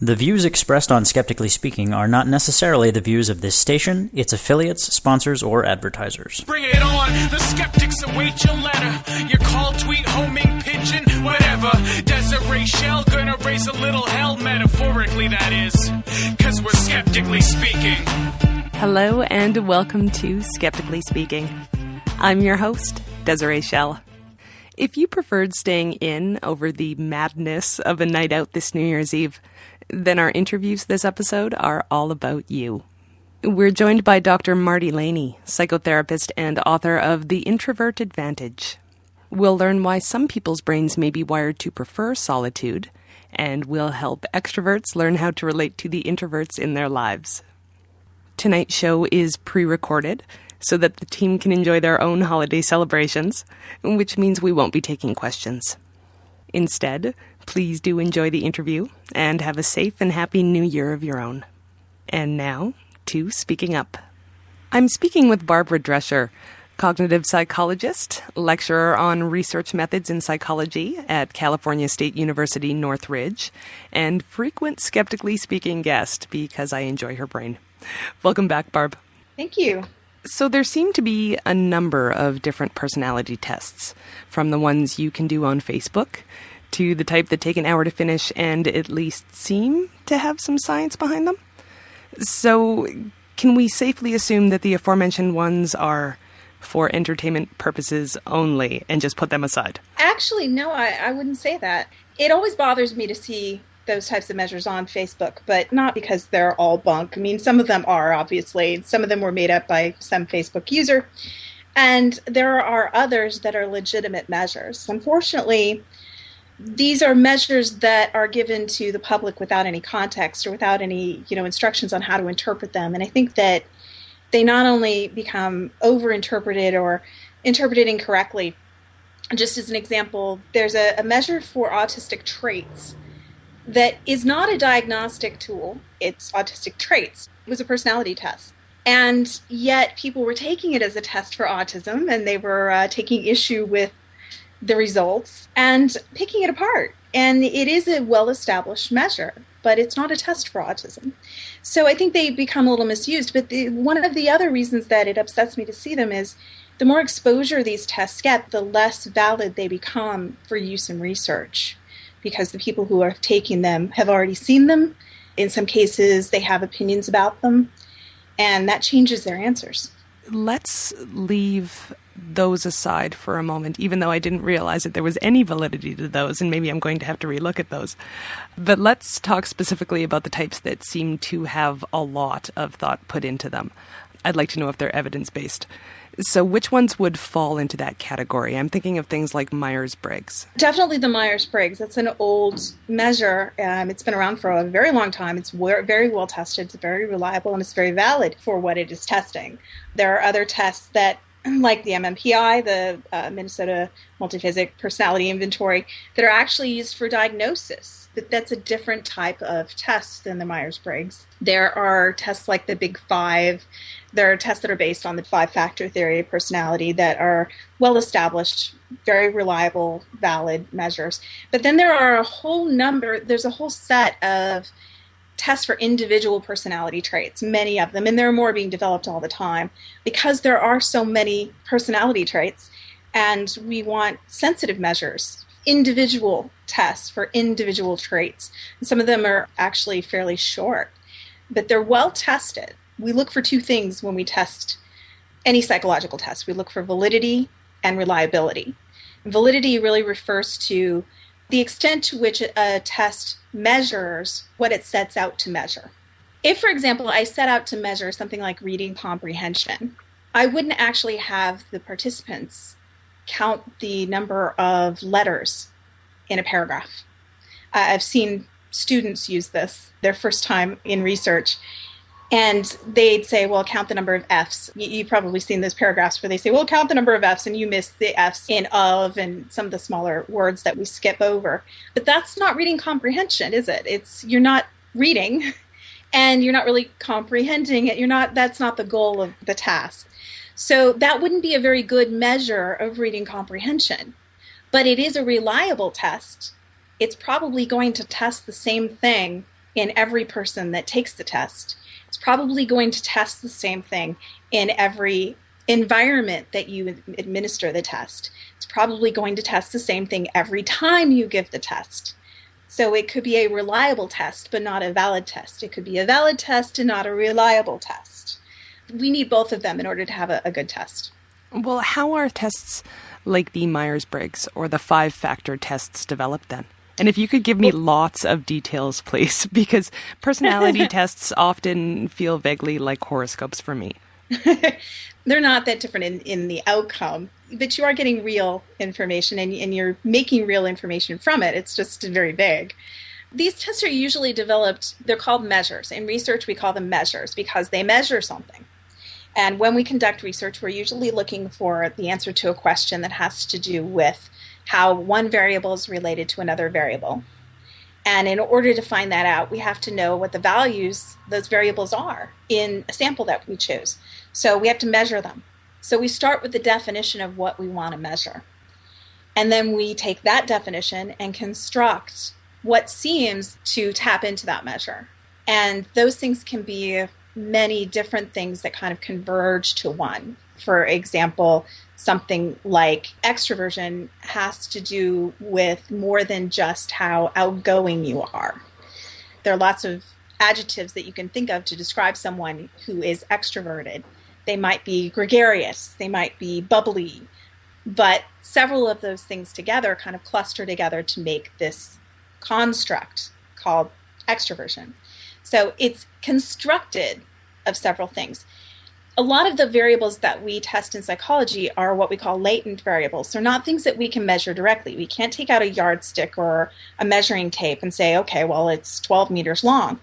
The views expressed on Skeptically Speaking are not necessarily the views of this station, its affiliates, sponsors, or advertisers. Bring it on! The skeptics await your letter. Your call, tweet, homing, pigeon, whatever. Desiree Shell gonna raise a little hell, metaphorically that is. 'Cause we're skeptically speaking. Hello and welcome to Skeptically Speaking. I'm your host, Desiree Shell. If you preferred staying in over the madness of a night out this New Year's Eve, then our interviews this episode are all about you. We're joined by Dr. Marti Laney, psychotherapist and author of The Introvert Advantage. We'll learn why some people's brains may be wired to prefer solitude, and we'll help extroverts learn how to relate to the introverts in their lives. Tonight's show is pre-recorded so that the team can enjoy their own holiday celebrations, which means we won't be taking questions. Instead, please do enjoy the interview and have a safe and happy new year of your own. And now, to Speaking Up. I'm speaking with Barbara Drescher, cognitive psychologist, lecturer on research methods in psychology at California State University, Northridge, and frequent Skeptically Speaking guest because I enjoy her brain. Welcome back, Barb. Thank you. So there seem to be a number of different personality tests, from the ones you can do on Facebook to the type that take an hour to finish and at least seem to have some science behind them. So can we safely assume that the aforementioned ones are for entertainment purposes only and just put them aside? Actually, no, I wouldn't say that. It always bothers me to see those types of measures on Facebook, but not because they're all bunk. I mean, some of them are, obviously. Some of them were made up by some Facebook user. And there are others that are legitimate measures. Unfortunately, these are measures that are given to the public without any context or without any, instructions on how to interpret them. And I think that they not only become over-interpreted or interpreted incorrectly. Just as an example, there's a measure for autistic traits that is not a diagnostic tool. It's autistic traits. It was a personality test. And yet people were taking it as a test for autism, and they were taking issue with the results and picking it apart. And it is a well-established measure, but it's not a test for autism. So I think they become a little misused. But one of the other reasons that it upsets me to see them is the more exposure these tests get, the less valid they become for use in research, because the people who are taking them have already seen them. In some cases, they have opinions about them, and that changes their answers. Let's leave those aside for a moment, even though I didn't realize that there was any validity to those, and maybe I'm going to have to relook at those. But let's talk specifically about the types that seem to have a lot of thought put into them. I'd like to know if they're evidence-based. So which ones would fall into that category? I'm thinking of things like Myers-Briggs. Definitely the Myers-Briggs. That's an old measure. It's been around for a very long time. It's very well tested. It's very reliable, and it's very valid for what it is testing. There are other tests that, like the MMPI, the Minnesota Multiphasic Personality Inventory, that are actually used for diagnosis. But that's a different type of test than the Myers-Briggs. There are tests like the Big Five. There are tests that are based on the five-factor theory of personality that are well-established, very reliable, valid measures. But then there's a whole set of tests for individual personality traits, many of them, and there are more being developed all the time, because there are so many personality traits, and we want sensitive measures, individual tests for individual traits. And some of them are actually fairly short, but they're well tested. We look for two things when we test any psychological test. We look for validity and reliability. Validity really refers to the extent to which a test measures what it sets out to measure. If, for example, I set out to measure something like reading comprehension, I wouldn't actually have the participants count the number of letters in a paragraph. I've seen students use this their first time in research, and they'd say, well, count the number of Fs. You've probably seen those paragraphs where they say, well, count the number of Fs, and you miss the Fs in of and some of the smaller words that we skip over. But that's not reading comprehension, is it? You're not reading, and you're not really comprehending it. That's not the goal of the task. So that wouldn't be a very good measure of reading comprehension. But it is a reliable test. It's probably going to test the same thing in every person that takes the test. It's probably going to test the same thing in every environment that you administer the test. It's probably going to test the same thing every time you give the test. So it could be a reliable test, but not a valid test. It could be a valid test and not a reliable test. We need both of them in order to have a good test. Well, how are tests like the Myers-Briggs or the 5-factor tests developed then? And if you could give me lots of details, please, because personality tests often feel vaguely like horoscopes for me. They're not that different in the outcome, but you are getting real information and you're making real information from it. It's just very vague. These tests are usually developed, they're called measures. In research, we call them measures because they measure something. And when we conduct research, we're usually looking for the answer to a question that has to do with how one variable is related to another variable. And in order to find that out, we have to know what the values those variables are in a sample that we choose. So we have to measure them. So we start with the definition of what we want to measure. And then we take that definition and construct what seems to tap into that measure. And those things can be many different things that kind of converge to one. For example, something like extroversion has to do with more than just how outgoing you are. There are lots of adjectives that you can think of to describe someone who is extroverted. They might be gregarious, they might be bubbly, but several of those things together kind of cluster together to make this construct called extroversion. So it's constructed of several things. A lot of the variables that we test in psychology are what we call latent variables. They're not things that we can measure directly. We can't take out a yardstick or a measuring tape and say, okay, well, it's 12 meters long.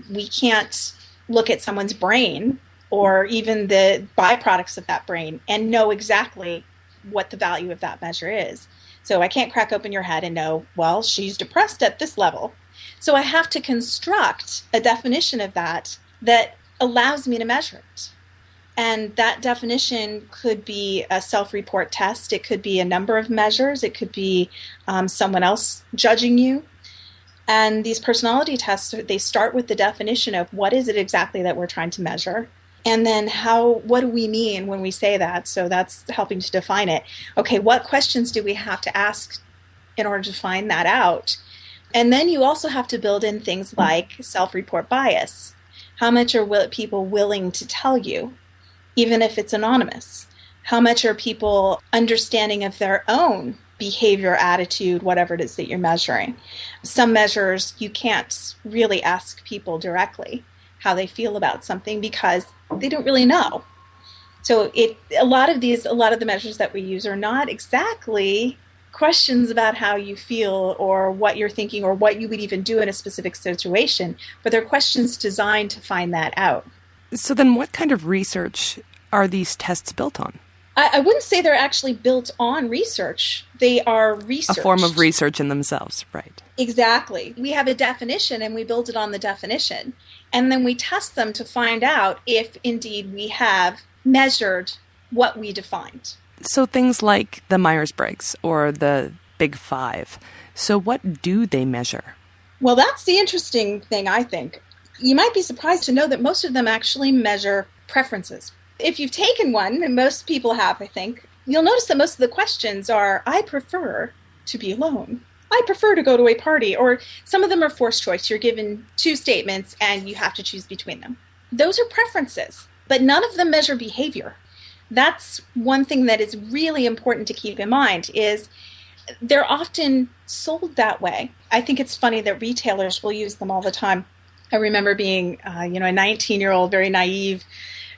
We can't look at someone's brain or even the byproducts of that brain and know exactly what the value of that measure is. So I can't crack open your head and know, well, she's depressed at this level. So I have to construct a definition of that allows me to measure it. And that definition could be a self-report test. It could be a number of measures. It could be someone else judging you. And these personality tests, they start with the definition of what is it exactly that we're trying to measure. And then what do we mean when we say that? So that's helping to define it. Okay, what questions do we have to ask in order to find that out? And then you also have to build in things like self-report bias. How much are people willing to tell you, even if it's anonymous? How much are people understanding of their own behavior, attitude, whatever it is that you're measuring? Some measures you can't really ask people directly how they feel about something because they don't really know. So a lot of the measures that we use are not exactly questions about how you feel or what you're thinking or what you would even do in a specific situation, but they're questions designed to find that out. So then what kind of research are these tests built on? I wouldn't say they're actually built on research. They are research. A form of research in themselves, right? Exactly. We have a definition and we build it on the definition. And then we test them to find out if indeed we have measured what we defined. So things like the Myers-Briggs or the Big Five. So what do they measure? Well, that's the interesting thing, I think. You might be surprised to know that most of them actually measure preferences. If you've taken one, and most people have, I think, you'll notice that most of the questions are, I prefer to be alone. I prefer to go to a party. Or some of them are forced choice. You're given two statements and you have to choose between them. Those are preferences, but none of them measure behavior. That's one thing that is really important to keep in mind is they're often sold that way. I think it's funny that retailers will use them all the time. I remember being, a 19-year-old, very naive,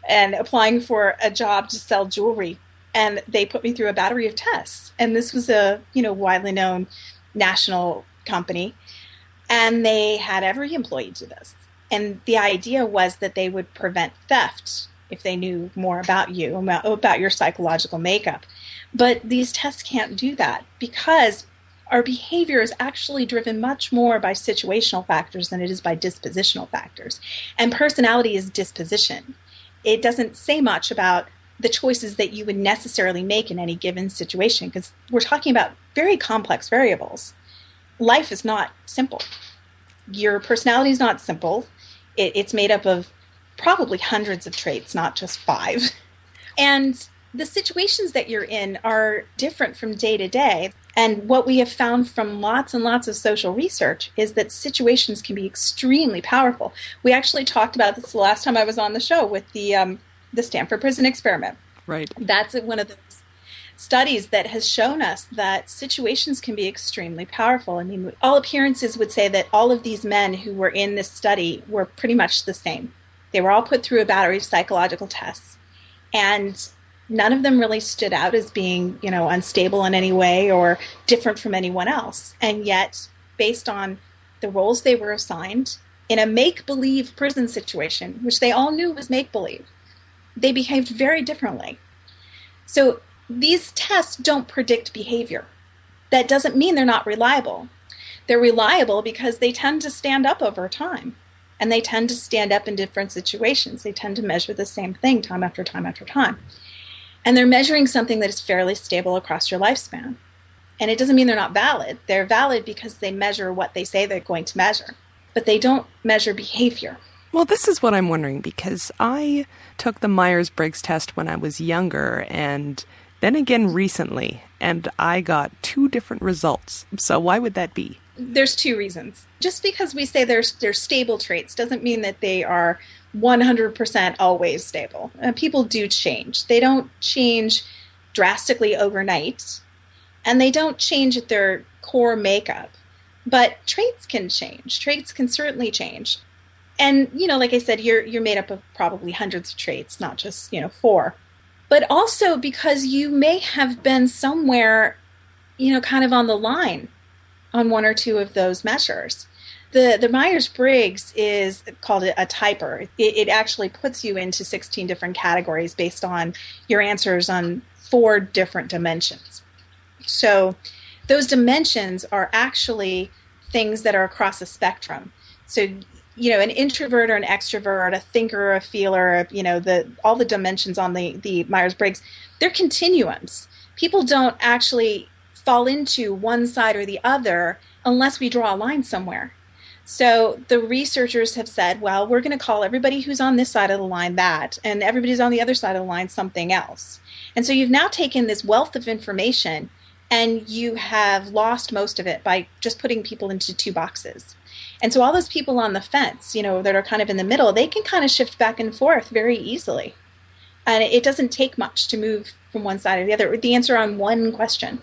and applying for a job to sell jewelry. And they put me through a battery of tests. And this was a, widely known national company. And they had every employee do this. And the idea was that they would prevent theft if they knew more about you, about your psychological makeup. But these tests can't do that because our behavior is actually driven much more by situational factors than it is by dispositional factors. And personality is disposition. It doesn't say much about the choices that you would necessarily make in any given situation because we're talking about very complex variables. Life is not simple. Your personality is not simple. It's made up of probably hundreds of traits, not just 5. And the situations that you're in are different from day to day. And what we have found from lots and lots of social research is that situations can be extremely powerful. We actually talked about this the last time I was on the show with the Stanford Prison Experiment. Right. That's one of those studies that has shown us that situations can be extremely powerful. I mean, all appearances would say that all of these men who were in this study were pretty much the same. They were all put through a battery of psychological tests. And none of them really stood out as being, unstable in any way or different from anyone else. And yet, based on the roles they were assigned in a make-believe prison situation, which they all knew was make-believe, they behaved very differently. So these tests don't predict behavior. That doesn't mean they're not reliable. They're reliable because they tend to stand up over time. And they tend to stand up in different situations. They tend to measure the same thing time after time after time. And they're measuring something that is fairly stable across your lifespan. And it doesn't mean they're not valid. They're valid because they measure what they say they're going to measure. But they don't measure behavior. Well, this is what I'm wondering, because I took the Myers-Briggs test when I was younger and then again recently, and I got 2 different results. So why would that be? There's 2 reasons. Just because we say they're stable traits doesn't mean that they are 100% always stable. People do change. They don't change drastically overnight, and they don't change at their core makeup. But traits can change. Traits can certainly change. And, like I said, you're made up of probably hundreds of traits, not just, 4. But also because you may have been somewhere, kind of on the line on 1 or 2 of those measures. The Myers-Briggs is called a typer. It actually puts you into 16 different categories based on your answers on 4 different dimensions. So those dimensions are actually things that are across a spectrum. So, an introvert or an extrovert, a thinker, a feeler, all the dimensions on the Myers-Briggs, they're continuums. People don't actually fall into one side or the other unless we draw a line somewhere. So the researchers have said, well, we're going to call everybody who's on this side of the line that, and everybody who's on the other side of the line something else. And so you've now taken this wealth of information and you have lost most of it by just putting people into 2 boxes. And so all those people on the fence, that are kind of in the middle, they can kind of shift back and forth very easily. And it doesn't take much to move from one side or the other, the answer on one question.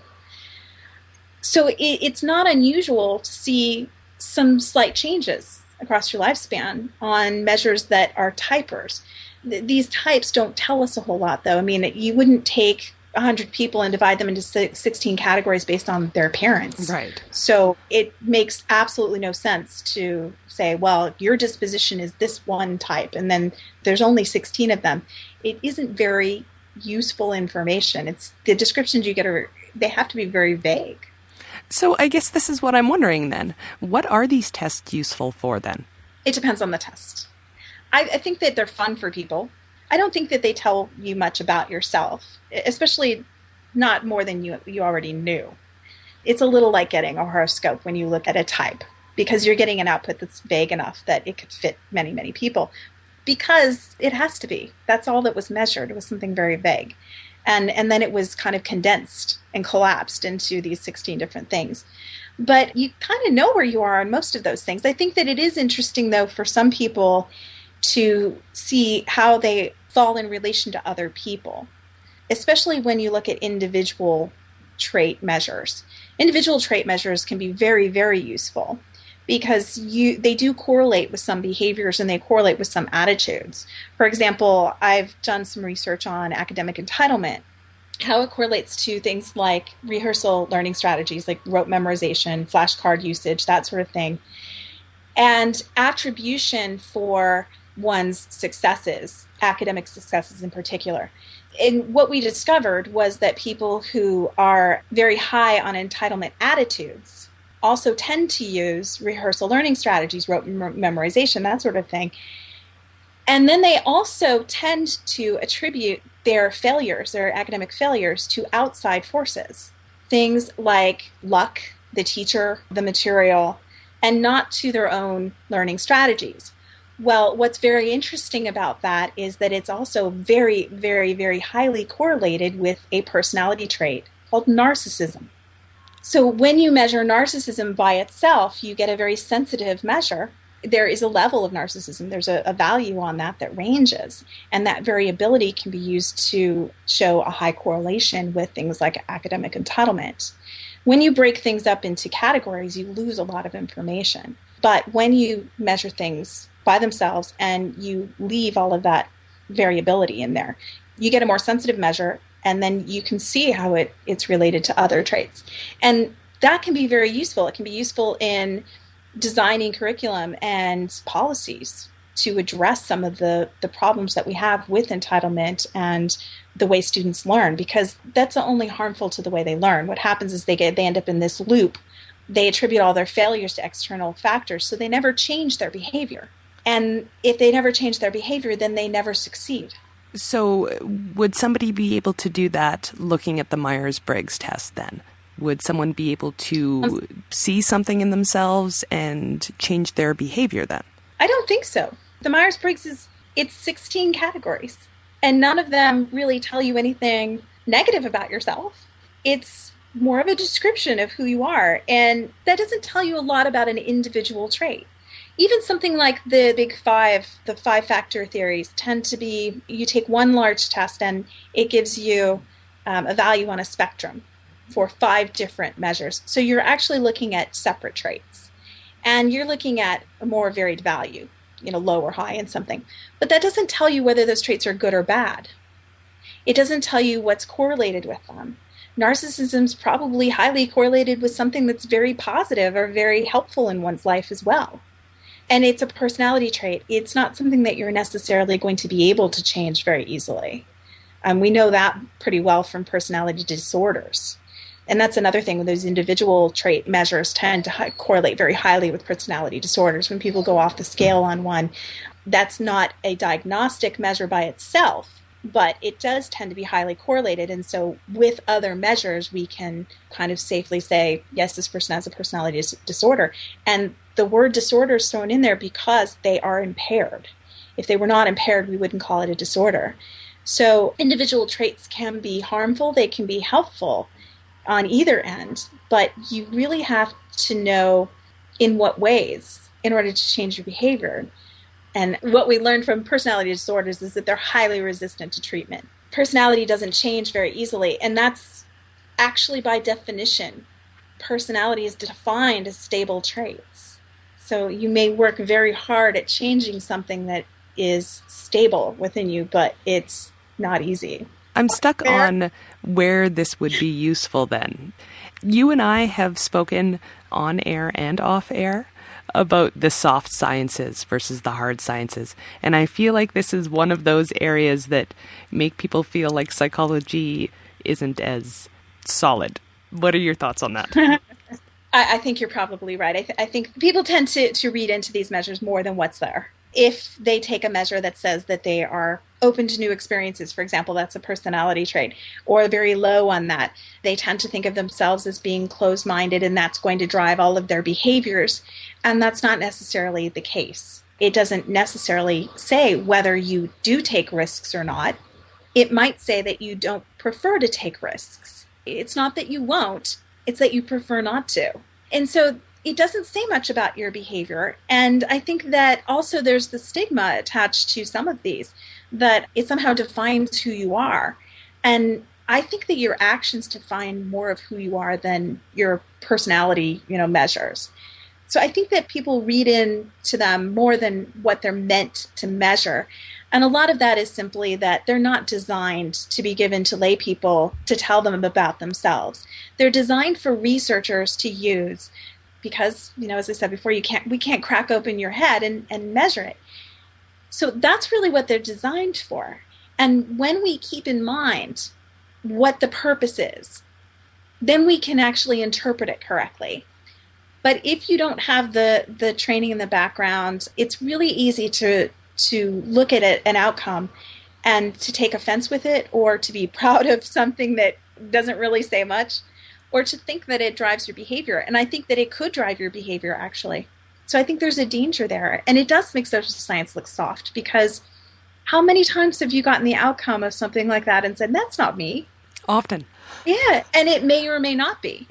So it's not unusual to see some slight changes across your lifespan on measures that are typers. These types don't tell us a whole lot, though. I mean, you wouldn't take 100 people and divide them into 16 categories based on their appearance. Right. So it makes absolutely no sense to say, well, your disposition is this one type, and then there's only 16 of them. It isn't very useful information. It's the descriptions you get they have to be very vague. So I guess this is what I'm wondering then. What are these tests useful for then? It depends on the test. I think that they're fun for people. I don't think that they tell you much about yourself, especially not more than you already knew. It's a little like getting a horoscope when you look at a type, because you're getting an output that's vague enough that it could fit many, many people. Because it has to be. That's all that was measured. It was something very vague. And then it was kind of condensed and collapsed into these 16 different things. But you kind of know where you are on most of those things. I think that it is interesting, though, for some people to see how they fall in relation to other people, especially when you look at individual trait measures. Individual trait measures can be very, very useful because they do correlate with some behaviors and they correlate with some attitudes. For example, I've done some research on academic entitlement, how it correlates to things like rehearsal learning strategies, like rote memorization, flashcard usage, that sort of thing, and attribution for one's successes, academic successes in particular. And what we discovered was that people who are very high on entitlement attitudes also tend to use rehearsal learning strategies, rote memorization, that sort of thing. And then they also tend to attribute their failures, their academic failures, to outside forces. Things like luck, the teacher, the material, and not to their own learning strategies. Well, what's very interesting about that is that it's also very, very, very highly correlated with a personality trait called narcissism. So when you measure narcissism by itself, you get a very sensitive measure. There is a level of narcissism. There's a value on that ranges. And that variability can be used to show a high correlation with things like academic entitlement. When you break things up into categories, you lose a lot of information. But when you measure things by themselves and you leave all of that variability in there, you get a more sensitive measure, and then you can see how it's related to other traits. And that can be very useful. It can be useful in designing curriculum and policies to address some of the problems that we have with entitlement and the way students learn, because that's only harmful to the way they learn. What happens is they end up in this loop. They attribute all their failures to external factors, so they never change their behavior. And if they never change their behavior, then they never succeed. So would somebody be able to do that looking at the Myers-Briggs test then? Would someone be able to see something in themselves and change their behavior then? I don't think so. The Myers-Briggs it's 16 categories, and none of them really tell you anything negative about yourself. It's more of a description of who you are, and that doesn't tell you a lot about an individual trait. Even something like the Big Five, the 5-factor theories, tend to be, you take one large test and it gives you a value on a spectrum for 5 different measures. So you're actually looking at separate traits. And you're looking at a more varied value, low or high in something. But that doesn't tell you whether those traits are good or bad. It doesn't tell you what's correlated with them. Narcissism's probably highly correlated with something that's very positive or very helpful in one's life as well. And it's a personality trait. It's not something that you're necessarily going to be able to change very easily. We know that pretty well from personality disorders. And that's another thing, when those individual trait measures tend to correlate very highly with personality disorders. When people go off the scale on one, that's not a diagnostic measure by itself, but it does tend to be highly correlated. And so with other measures, we can kind of safely say, yes, this person has a personality disorder. And the word disorder is thrown in there because they are impaired. If they were not impaired, we wouldn't call it a disorder. So individual traits can be harmful. They can be helpful on either end, but you really have to know in what ways in order to change your behavior. And what we learned from personality disorders is that they're highly resistant to treatment. Personality doesn't change very easily, and that's actually by definition. Personality is defined as stable traits. So you may work very hard at changing something that is stable within you, but it's not easy. I'm stuck on where this would be useful then. You and I have spoken on air and off air about the soft sciences versus the hard sciences. And I feel like this is one of those areas that make people feel like psychology isn't as solid. What are your thoughts on that? I think you're probably right. I think people tend to read into these measures more than what's there. If they take a measure that says that they are open to new experiences, for example, that's a personality trait, or very low on that, they tend to think of themselves as being closed-minded, and that's going to drive all of their behaviors. And that's not necessarily the case. It doesn't necessarily say whether you do take risks or not. It might say that you don't prefer to take risks. It's not that you won't, it's that you prefer not to. And so it doesn't say much about your behavior. And I think that also there's the stigma attached to some of these, that it somehow defines who you are. And I think that your actions define more of who you are than your personality, measures. So I think that people read into them more than what they're meant to measure. And a lot of that is simply that they're not designed to be given to lay people to tell them about themselves. They're designed for researchers to use because, as I said before, we can't crack open your head and measure it. So that's really what they're designed for. And when we keep in mind what the purpose is, then we can actually interpret it correctly. But if you don't have the training in the background, it's really easy to look at an outcome and to take offense with it, or to be proud of something that doesn't really say much, or to think that it drives your behavior. And I think that it could drive your behavior, actually. So I think there's a danger there. And it does make social science look soft, because how many times have you gotten the outcome of something like that and said, that's not me? Often. Yeah, and it may or may not be.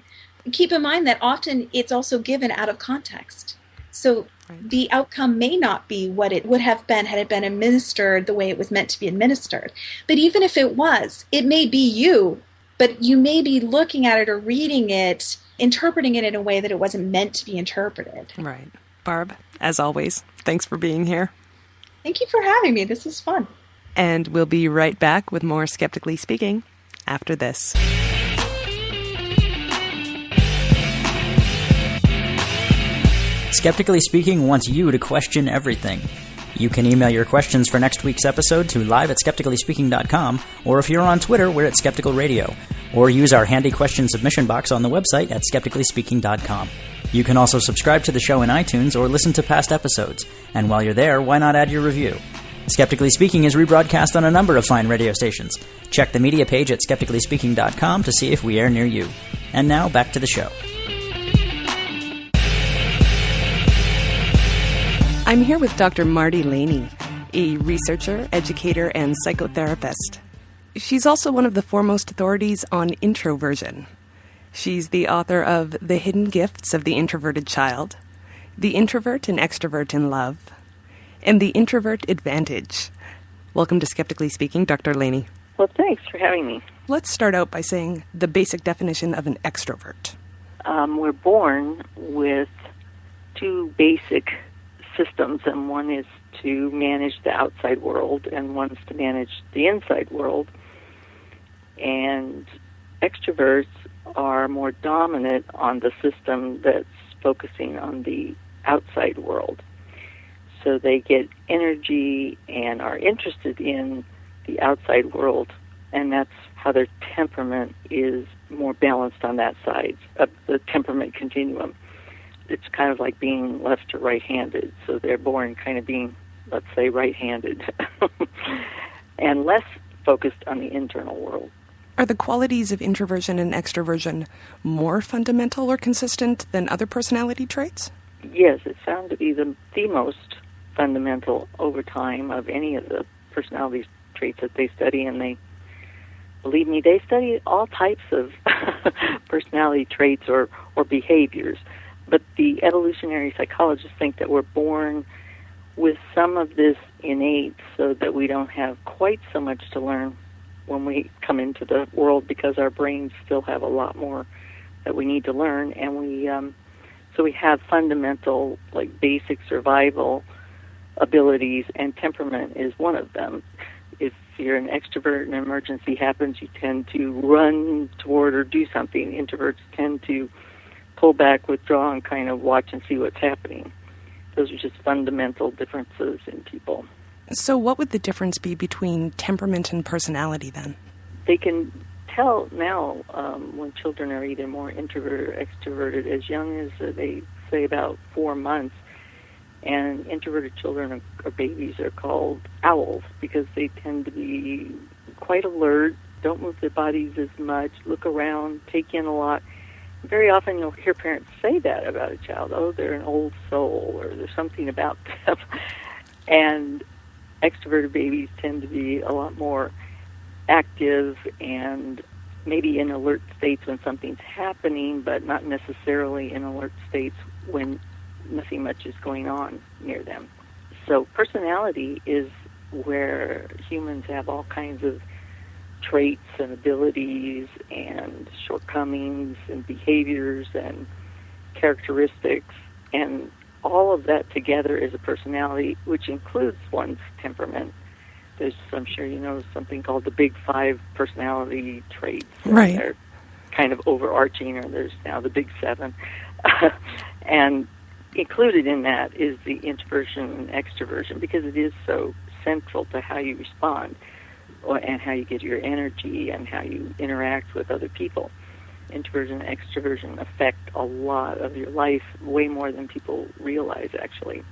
Keep in mind that often it's also given out of context. So the outcome may not be what it would have been had it been administered the way it was meant to be administered. But even if it was, it may be you, but you may be looking at it or reading it, interpreting it in a way that it wasn't meant to be interpreted. Right. Barb, as always, thanks for being here. Thank you for having me. This is fun. And we'll be right back with more Skeptically Speaking after this. Skeptically Speaking wants you to question everything. You can email your questions for next week's episode to live@skepticallyspeaking.com, or if you're on Twitter, we're at Skeptical Radio, or use our handy question submission box on the website at skepticallyspeaking.com. You can also subscribe to the show in iTunes or listen to past episodes. And while you're there, why not add your review? Skeptically Speaking is rebroadcast on a number of fine radio stations. Check the media page at skepticallyspeaking.com to see if we air near you. And now, back to the show. I'm here with Dr. Marti Laney, a researcher, educator, and psychotherapist. She's also one of the foremost authorities on introversion. She's the author of The Hidden Gifts of the Introverted Child, The Introvert and Extrovert in Love, and The Introvert Advantage. Welcome to Skeptically Speaking, Dr. Laney. Well, thanks for having me. Let's start out by saying the basic definition of an extrovert. We're born with two basic systems, and one is to manage the outside world, and one's to manage the inside world. And extroverts are more dominant on the system that's focusing on the outside world. So they get energy and are interested in the outside world, and that's how their temperament is more balanced on that side of the temperament continuum. It's kind of like being left or right-handed, so they're born kind of being, let's say, right-handed, and less focused on the internal world. Are the qualities of introversion and extroversion more fundamental or consistent than other personality traits? Yes, it's found to be the most fundamental over time of any of the personality traits that they study, and they, believe me, they study all types of personality traits or behaviors. But the evolutionary psychologists think that we're born with some of this innate so that we don't have quite so much to learn when we come into the world, because our brains still have a lot more that we need to learn, and so we have fundamental, like, basic survival abilities, and temperament is one of them. If you're an extrovert and an emergency happens, you tend to run toward or do something. Introverts tend to pull back, withdraw, and kind of watch and see what's happening. Those are just fundamental differences in people. So what would the difference be between temperament and personality then? They can tell now when children are either more introverted or extroverted as young as they say about 4 months. And introverted children or babies are called owls because they tend to be quite alert, don't move their bodies as much, look around, take in a lot. Very often you'll hear parents say that about a child. Oh, they're an old soul, or there's something about them. And extroverted babies tend to be a lot more active and maybe in alert states when something's happening, but not necessarily in alert states when nothing much is going on near them. So personality is where humans have all kinds of traits and abilities and shortcomings and behaviors and characteristics, and all of that together is a personality, which includes one's temperament. There's, I'm sure you know, something called the Big Five personality traits. Right. They're kind of overarching, or there's now the Big Seven. And included in that is the introversion and extroversion, because it is so central to how you respond and how you get your energy and how you interact with other people. Introversion and extroversion affect a lot of your life, way more than people realize, actually.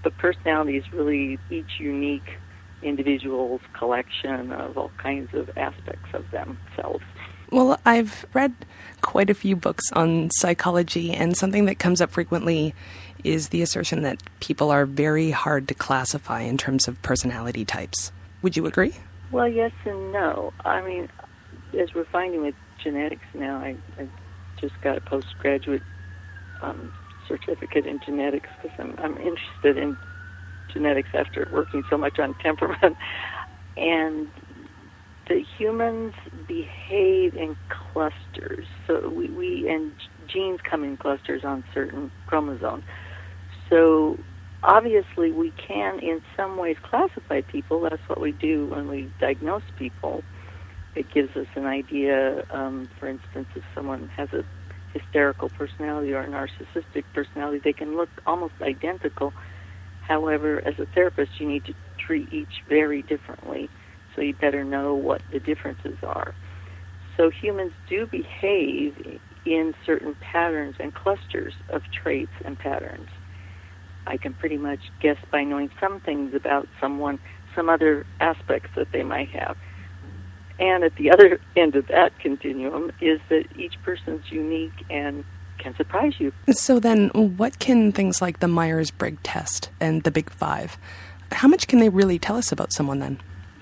But personality is really each unique individual's collection of all kinds of aspects of themselves. Well, I've read quite a few books on psychology, and something that comes up frequently is the assertion that people are very hard to classify in terms of personality types. Would you agree? Well, yes and no. I mean, as we're finding with genetics now, I just got a postgraduate certificate in genetics because I'm interested in genetics after working so much on temperament. And the humans behave in clusters. So we and genes come in clusters on certain chromosomes. So obviously we can in some ways classify people. That's what we do when we diagnose people. It gives us an idea, for instance, if someone has a hysterical personality or a narcissistic personality, they can look almost identical. However, as a therapist, you need to treat each very differently, so you better know what the differences are. So humans do behave in certain patterns and clusters of traits and patterns. I can pretty much guess by knowing some things about someone, some other aspects that they might have. And at the other end of that continuum is that each person's unique and can surprise you. So then, what can things like the Myers-Briggs test and the Big Five, how much can they really tell us about someone then?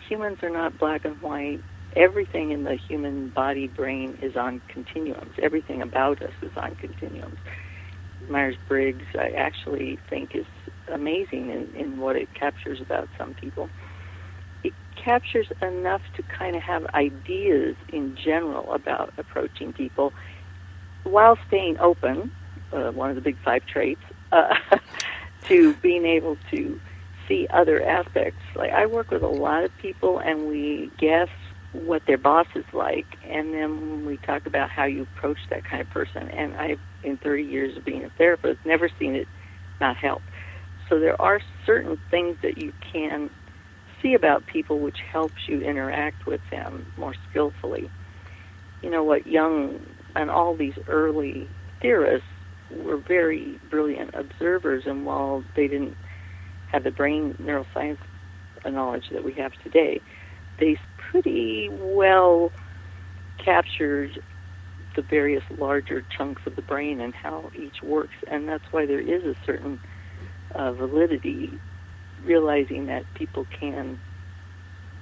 Humans are not black and white. Everything in the human body, brain is on continuums. Everything about us is on continuums. Myers-Briggs, I actually think, is amazing in what it captures about some people. It captures enough to kind of have ideas in general about approaching people while staying open, one of the big five traits, to being able to see other aspects. Like, I work with a lot of people, and we guess what their boss is like, and then we talk about how you approach that kind of person. And I've, in 30 years of being a therapist, never seen it not help. So there are certain things that you can see about people which helps you interact with them more skillfully. You know, what Jung and all these early theorists were very brilliant observers, and while they didn't have the brain neuroscience knowledge that we have today, they pretty well captured the various larger chunks of the brain and how each works, and that's why there is a certain validity, realizing that people can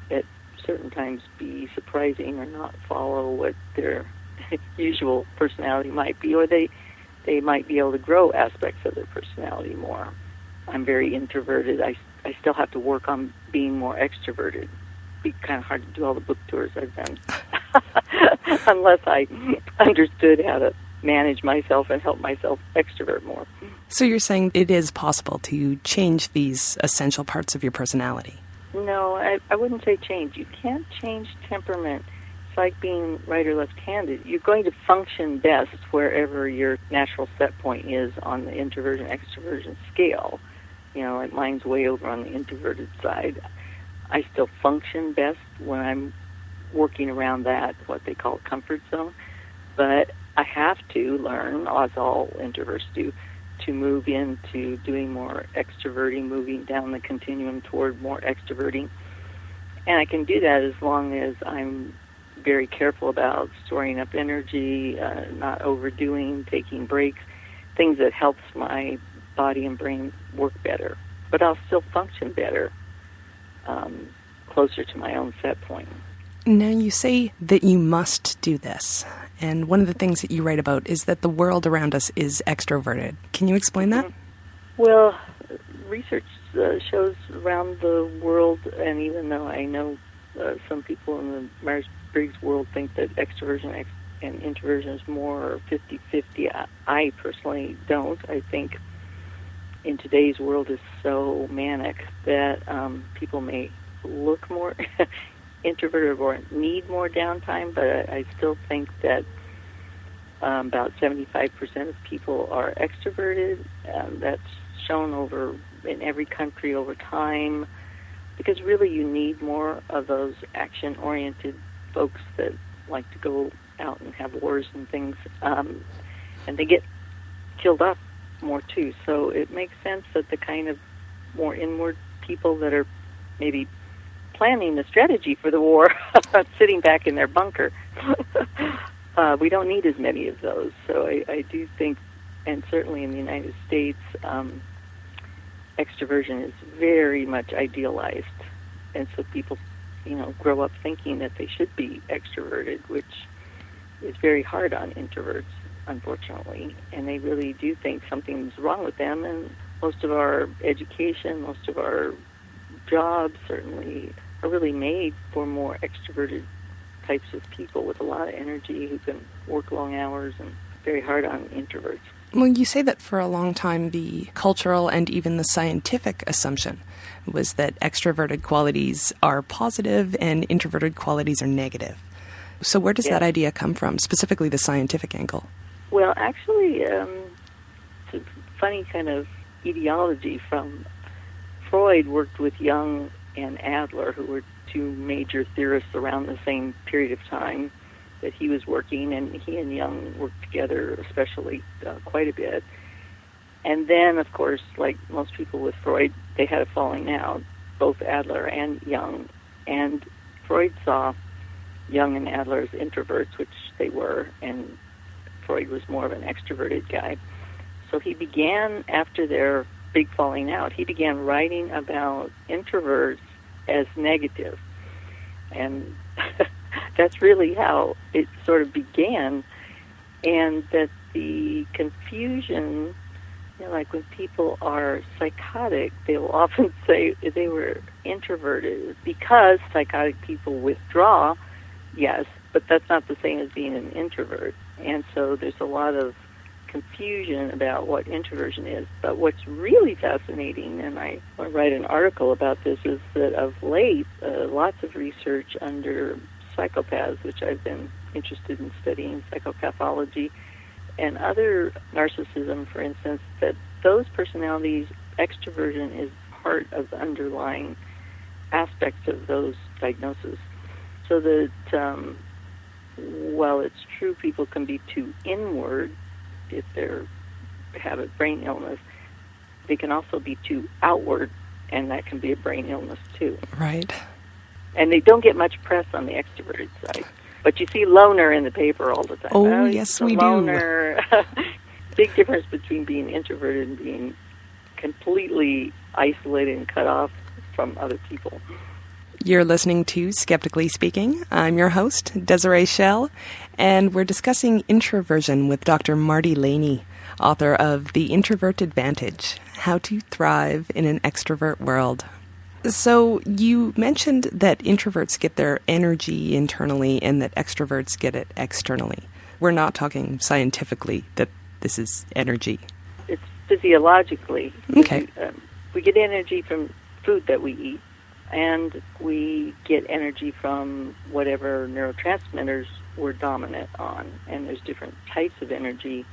at certain times be surprising or not follow what their usual personality might be, or they might be able to grow aspects of their personality more. I'm very introverted. I still have to work on being more extroverted. It'd be kind of hard to do all the book tours I've done unless I understood how to manage myself and help myself extrovert more. So you're saying it is possible to change these essential parts of your personality? No, I wouldn't say change. You can't change temperament. It's like being right or left-handed. You're going to function best wherever your natural set point is on the introversion-extroversion scale. You know, like mine's way over on the introverted side. I still function best when I'm working around that, what they call comfort zone. But I have to learn, as all introverts do, to move into doing more extroverting, moving down the continuum toward more extroverting. And I can do that as long as I'm very careful about storing up energy, not overdoing, taking breaks, things that helps my body and brain work better. But I'll still function better, closer to my own set point. Now, you say that you must do this, and one of the things that you write about is that the world around us is extroverted. Can you explain that? Well, research shows around the world, and even though I know some people in the Myers-Briggs world think that extroversion and introversion is more 50-50, I personally don't. I think in today's world is so manic that people may look more introverted or need more downtime, but I still think that about 75% of people are extroverted. That's shown over in every country over time, because really you need more of those action-oriented folks that like to go out and have wars and things, and they get killed up more too. So it makes sense that the kind of more inward people that are maybe planning the strategy for the war, sitting back in their bunker. We don't need as many of those. So I do think, and certainly in the United States, extroversion is very much idealized. And so people, grow up thinking that they should be extroverted, which is very hard on introverts, unfortunately. And they really do think something's wrong with them. And most of our education, most of our jobs certainly are really made for more extroverted types of people with a lot of energy who can work long hours, and very hard on introverts. Well, you say that for a long time the cultural and even the scientific assumption was that extroverted qualities are positive and introverted qualities are negative. So where does that idea come from, specifically the scientific angle? Well, actually, it's a funny kind of ideology from Freud. Worked with Jung and Adler, who were two major theorists around the same period of time that he was working, and he and Jung worked together especially quite a bit. And then, of course, like most people with Freud, they had a falling out, both Adler and Jung. And Freud saw Jung and Adler as introverts, which they were, and Freud was more of an extroverted guy. So he began, after their big falling out, he began writing about introverts as negative. And that's really how it sort of began, and that the confusion, like when people are psychotic, they will often say they were introverted because psychotic people withdraw, yes, but that's not the same as being an introvert. And so there's a lot of confusion about what introversion is. But what's really fascinating, and I want to write an article about this, is that of late, lots of research under psychopaths, which I've been interested in studying, psychopathology, and other narcissism, for instance, that those personalities, extroversion is part of the underlying aspects of those diagnoses. So that while it's true people can be too inward if they have a brain illness, they can also be too outward, and that can be a brain illness too. Right. And they don't get much press on the extroverted side. But you see loner in the paper all the time. Oh, yes, we loner. Big difference between being introverted and being completely isolated and cut off from other people. You're listening to Skeptically Speaking. I'm your host, Desiree Schell, and we're discussing introversion with Dr. Marti Laney, author of The Introvert Advantage, How to Thrive in an Extrovert World. So you mentioned that introverts get their energy internally and that extroverts get it externally. We're not talking scientifically that this is energy. It's physiologically. Okay. We get energy from food that we eat, and we get energy from whatever neurotransmitters we're dominant on. And there's different types of energy.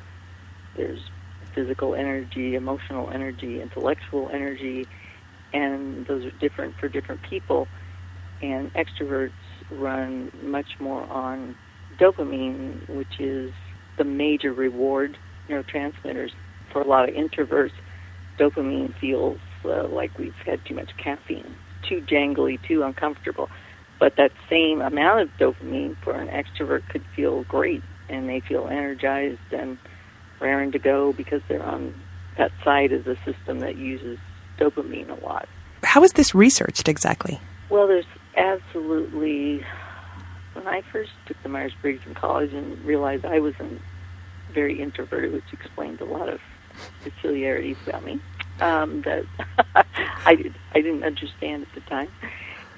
There's physical energy, emotional energy, intellectual energy, and those are different for different people. And extroverts run much more on dopamine, which is the major reward neurotransmitters. For a lot of introverts, dopamine feels like we've had too much caffeine, too jangly, too uncomfortable. But that same amount of dopamine for an extrovert could feel great, and they feel energized and raring to go because they're on that side of the system that uses dopamine a lot. How is this researched exactly? Well, there's absolutely... When I first took the Myers-Briggs in college and realized I wasn't very introverted, which explained a lot of peculiarities about me that I didn't understand at the time.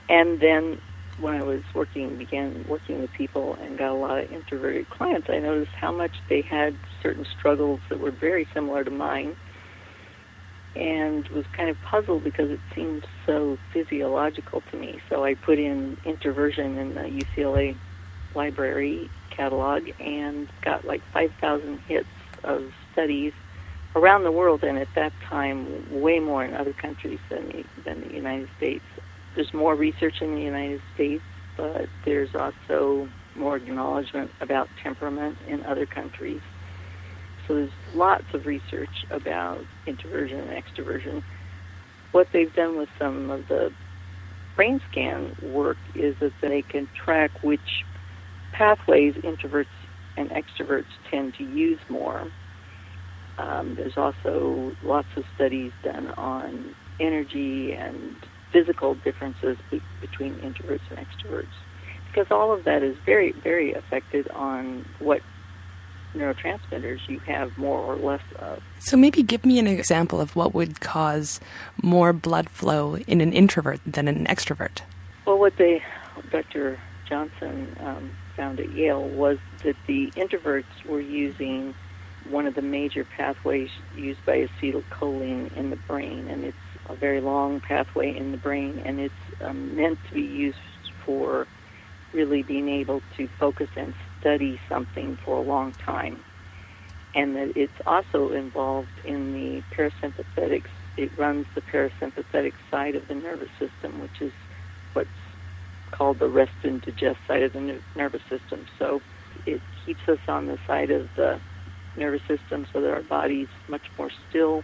And then when I was began working with people and got a lot of introverted clients, I noticed how much they had certain struggles that were very similar to mine, and was kind of puzzled because it seemed so physiological to me. So I put in introversion in the UCLA library catalog and got like 5,000 hits of studies around the world, and at that time way more in other countries than the United States. There's more research in the United States, but there's also more acknowledgement about temperament in other countries. So there's lots of research about introversion and extroversion. What they've done with some of the brain scan work is that they can track which pathways introverts and extroverts tend to use more. There's also lots of studies done on energy and physical differences between introverts and extroverts, because all of that is very, very affected on what neurotransmitters you have more or less of. So maybe give me an example of what would cause more blood flow in an introvert than an extrovert. Well, what Dr. Johnson found at Yale was that the introverts were using one of the major pathways used by acetylcholine in the brain, and it's a very long pathway in the brain, and it's meant to be used for really being able to focus and study something for a long time. And that it's also involved in the parasympathetics. It runs the parasympathetic side of the nervous system, which is what's called the rest and digest side of the nervous system. So it keeps us on the side of the nervous system so that our body's much more still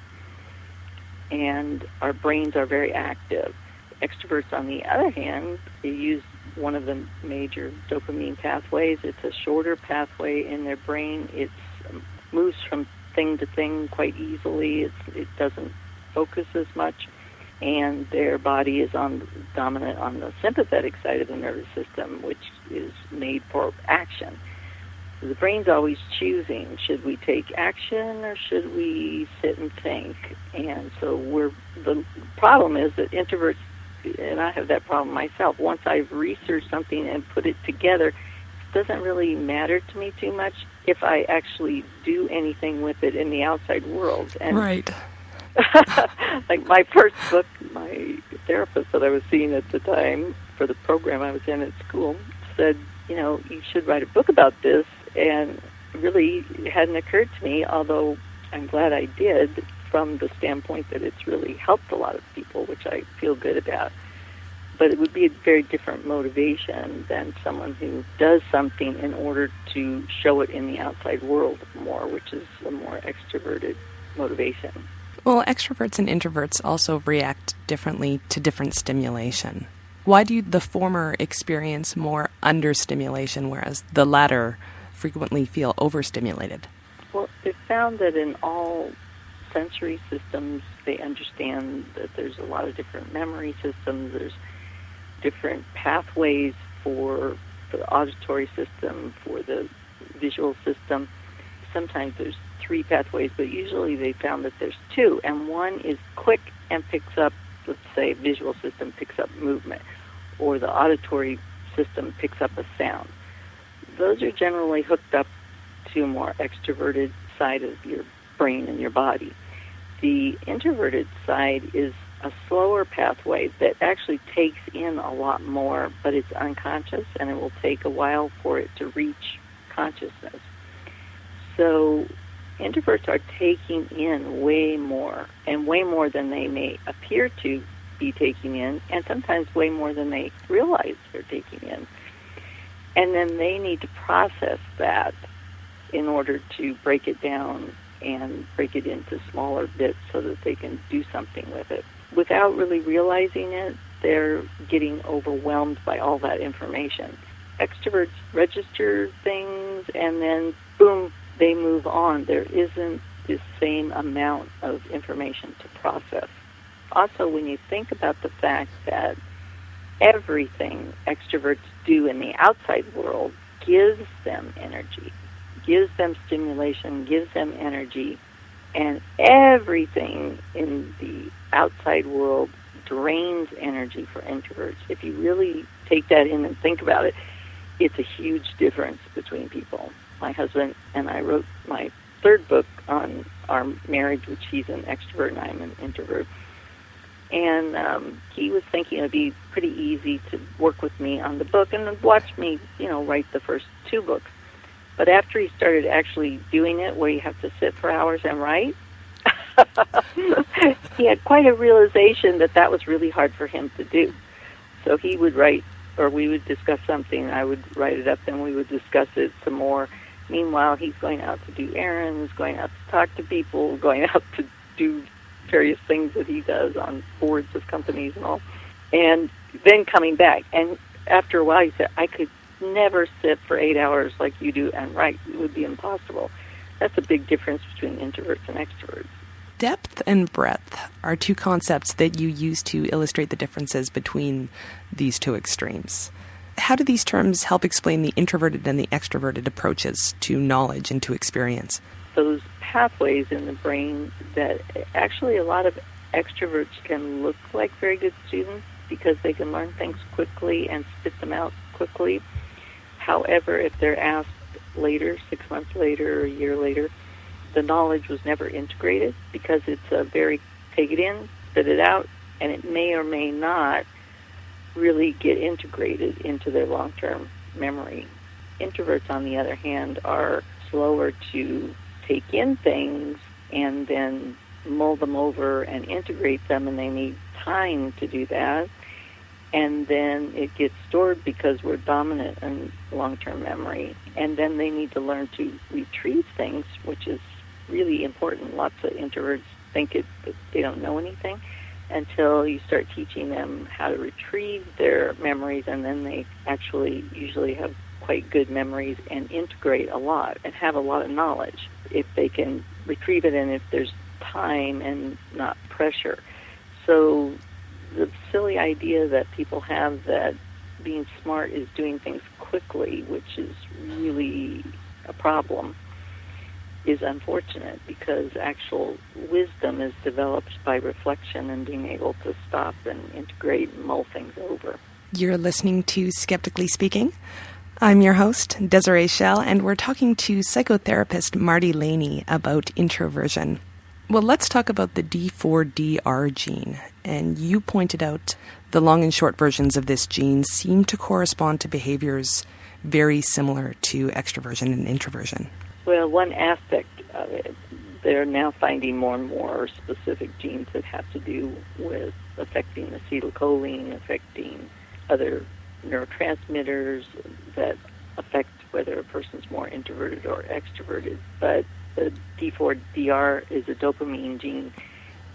and our brains are very active. Extroverts, on the other hand, they use one of the major dopamine pathways. It's a shorter pathway in their brain. It moves from thing to thing quite easily. It doesn't focus as much, and their body is dominant on the sympathetic side of the nervous system, which is made for action. So the brain's always choosing, should we take action or should we sit and think? And so the problem is that introverts, and I have that problem myself, once I've researched something and put it together, it doesn't really matter to me too much if I actually do anything with it in the outside world. And right. Like my first book, my therapist that I was seeing at the time for the program I was in at school said, you should write a book about this, and really it hadn't occurred to me, although I'm glad I did, from the standpoint that it's really helped a lot of people, which I feel good about. But it would be a very different motivation than someone who does something in order to show it in the outside world more, which is a more extroverted motivation. Well, extroverts and introverts also react differently to different stimulation. Why do the former experience more understimulation, whereas the latter frequently feel overstimulated? Well, they found that in all sensory systems, they understand that there's a lot of different memory systems. There's different pathways for the auditory system, for the visual system. Sometimes there's 3 pathways, but usually they found that there's 2, and one is quick and picks up, let's say, visual system picks up movement, or the auditory system picks up a sound. Those are generally hooked up to a more extroverted side of your brain and your body. The introverted side is a slower pathway that actually takes in a lot more, but it's unconscious, and it will take a while for it to reach consciousness. So introverts are taking in way more, and way more than they may appear to be taking in, and sometimes way more than they realize they're taking in. And then they need to process that in order to break it down and break it into smaller bits so that they can do something with it. Without really realizing it, they're getting overwhelmed by all that information. Extroverts register things, and then, boom, they move on. There isn't the same amount of information to process. Also, when you think about the fact that everything extroverts do in the outside world gives them energy, gives them stimulation, gives them energy, and everything in the outside world drains energy for introverts. If you really take that in and think about it, it's a huge difference between people. My husband and I wrote my 3rd book on our marriage, which he's an extrovert and I'm an introvert. And he was thinking it would be pretty easy to work with me on the book and watch me, write the first 2 books. But after he started actually doing it, where you have to sit for hours and write, he had quite a realization that was really hard for him to do. So he would write, or we would discuss something, I would write it up, and we would discuss it some more. Meanwhile, he's going out to do errands, going out to talk to people, going out to do various things that he does on boards of companies and all. And then coming back. And after a while, he said, I could never sit for 8 hours like you do and write. It would be impossible. That's a big difference between introverts and extroverts. Depth and breadth are two concepts that you use to illustrate the differences between these two extremes. How do these terms help explain the introverted and the extroverted approaches to knowledge and to experience? Those pathways in the brain that actually a lot of extroverts can look like very good students because they can learn things quickly and spit them out quickly. However, if they're asked later, 6 months later or a year later, the knowledge was never integrated because it's a very take it in, spit it out, and it may or may not really get integrated into their long-term memory. Introverts, on the other hand, are slower to take in things and then mull them over and integrate them, and they need time to do that. And then it gets stored because we're dominant in long-term memory. And then they need to learn to retrieve things, which is really important. Lots of introverts think that they don't know anything until you start teaching them how to retrieve their memories, and then they actually usually have quite good memories and integrate a lot and have a lot of knowledge if they can retrieve it and if there's time and not pressure. So the silly idea that people have that being smart is doing things quickly, which is really a problem, is unfortunate because actual wisdom is developed by reflection and being able to stop and integrate and mull things over. You're listening to Skeptically Speaking. I'm your host, Desiree Schell, and we're talking to psychotherapist Marti Laney about introversion. Well, let's talk about the D4DR gene. And you pointed out the long and short versions of this gene seem to correspond to behaviors very similar to extroversion and introversion. Well, one aspect of it, they're now finding more and more specific genes that have to do with affecting acetylcholine, affecting other neurotransmitters that affect whether a person's more introverted or extroverted. But the D4DR is a dopamine gene,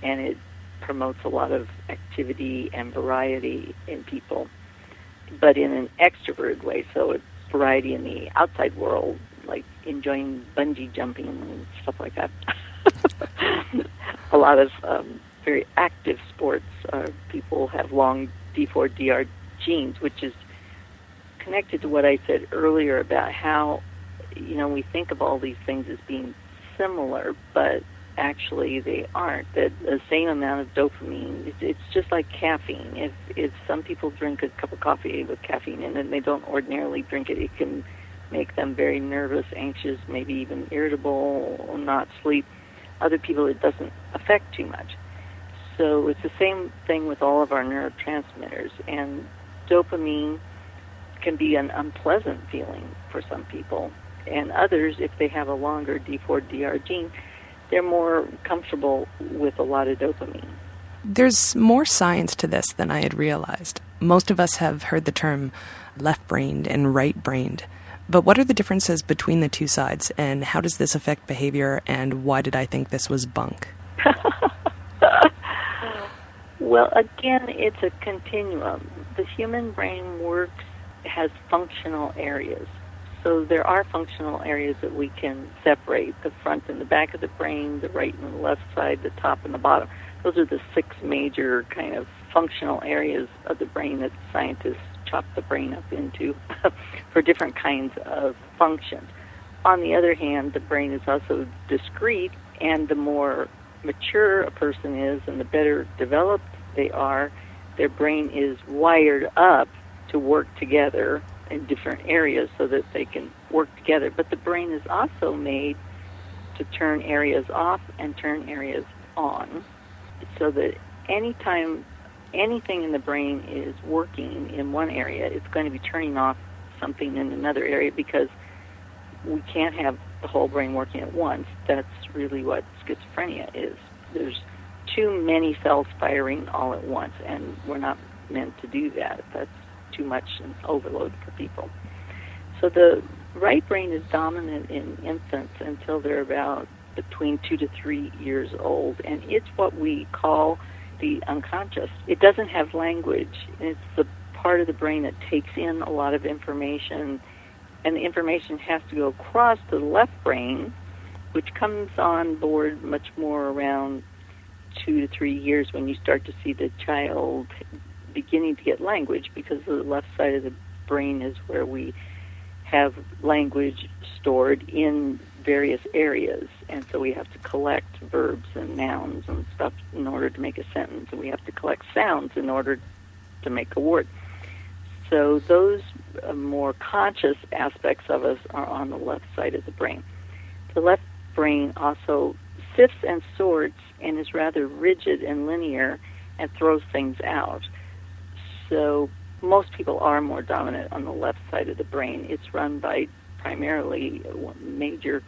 and it promotes a lot of activity and variety in people, but in an extroverted way. So it's variety in the outside world, like enjoying bungee jumping and stuff like that. A lot of very active sports. People have long D4DR genes, which is connected to what I said earlier about how, we think of all these things as being similar, but actually they aren't. The same amount of dopamine, it's just like caffeine. If some people drink a cup of coffee with caffeine in it and they don't ordinarily drink it, it can make them very nervous, anxious, maybe even irritable, or not sleep. Other people, it doesn't affect too much. So it's the same thing with all of our neurotransmitters. And dopamine can be an unpleasant feeling for some people. And others, if they have a longer D4DR gene, they're more comfortable with a lot of dopamine. There's more science to this than I had realized. Most of us have heard the term left-brained and right-brained. But what are the differences between the two sides, and how does this affect behavior, and why did I think this was bunk? Well, again, it's a continuum. The human brain has functional areas. So there are functional areas that we can separate: the front and the back of the brain, the right and the left side, the top and the bottom. Those are the 6 major kind of functional areas of the brain that scientists chop the brain up into for different kinds of functions. On the other hand, the brain is also discrete, and the more mature a person is and the better developed they are, their brain is wired up to work together in different areas so that they can work together. But the brain is also made to turn areas off and turn areas on, so that anytime anything in the brain is working in one area, it's going to be turning off something in another area, because we can't have the whole brain working at once. That's really what schizophrenia is. There's too many cells firing all at once, and we're not meant to do that. That's too much an overload for people. So the right brain is dominant in infants until they're about between 2 to 3 years old, and it's what we call the unconscious. It doesn't have language. It's the part of the brain that takes in a lot of information, and the information has to go across to the left brain, which comes on board much more around 2 to 3 years when you start to see the child beginning to get language, because the left side of the brain is where we have language stored in various areas, and so we have to collect verbs and nouns and stuff in order to make a sentence, and we have to collect sounds in order to make a word. So those more conscious aspects of us are on the left side of the brain. The left brain also sifts and sorts and is rather rigid and linear and throws things out. So most people are more dominant on the left side of the brain. It's run by primarily major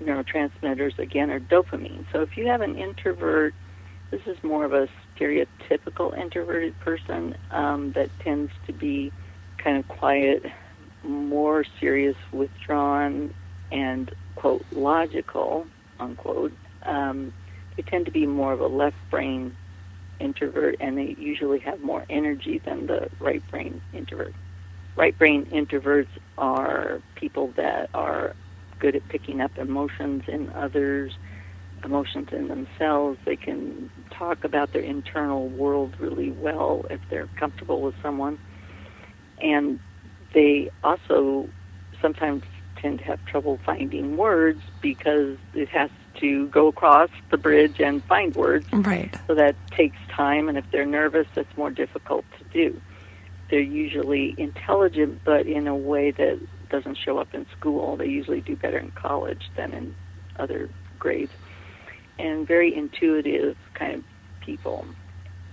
neurotransmitters, again, are dopamine. So if you have an introvert, this is more of a stereotypical introverted person that tends to be kind of quiet, more serious, withdrawn, and, quote, logical, unquote. They tend to be more of a left brain introvert, and they usually have more energy than the right brain introvert. Right brain introverts are people that are good at picking up emotions in others, emotions in themselves. They can talk about their internal world really well if they're comfortable with someone. And they also sometimes tend to have trouble finding words because it has to go across the bridge and find words. Right. So that takes time, and if they're nervous, that's more difficult to do. They're usually intelligent, but in a way that doesn't show up in school. They usually do better in college than in other grades. And very intuitive kind of people.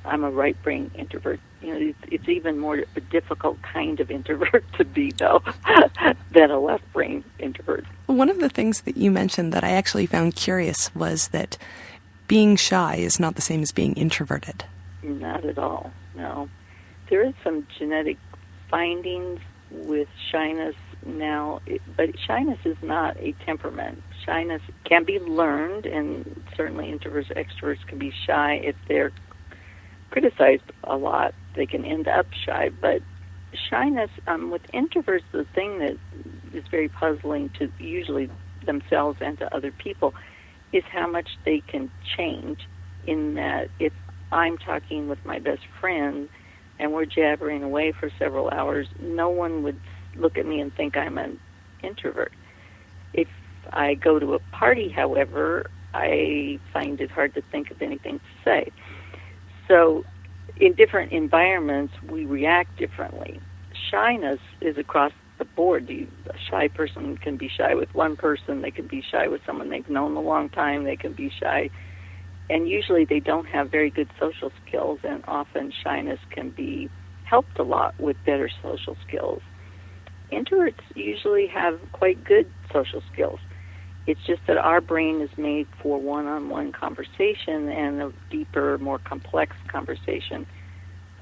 I'm a right brain introvert. You know, it's even more a difficult kind of introvert to be, though, than a left brain introvert. One of the things that you mentioned that I actually found curious was that being shy is not the same as being introverted. Not at all, no. There is some genetic findings with shyness now, but shyness is not a temperament. Shyness can be learned, and certainly introverts, extroverts can be shy if they're criticized a lot. They can end up shy, but shyness, with introverts, the thing that is very puzzling to usually themselves and to other people is how much they can change, in that if I'm talking with my best friend and we're jabbering away for several hours, no one would look at me and think I'm an introvert. If I go to a party, however, I find it hard to think of anything to say. So in different environments, we react differently. Shyness is across the board. A shy person can be shy with one person. They can be shy with someone they've known a long time. They can be shy. And usually they don't have very good social skills, and often shyness can be helped a lot with better social skills. Introverts usually have quite good social skills. It's just that our brain is made for one-on-one conversation and a deeper, more complex conversation,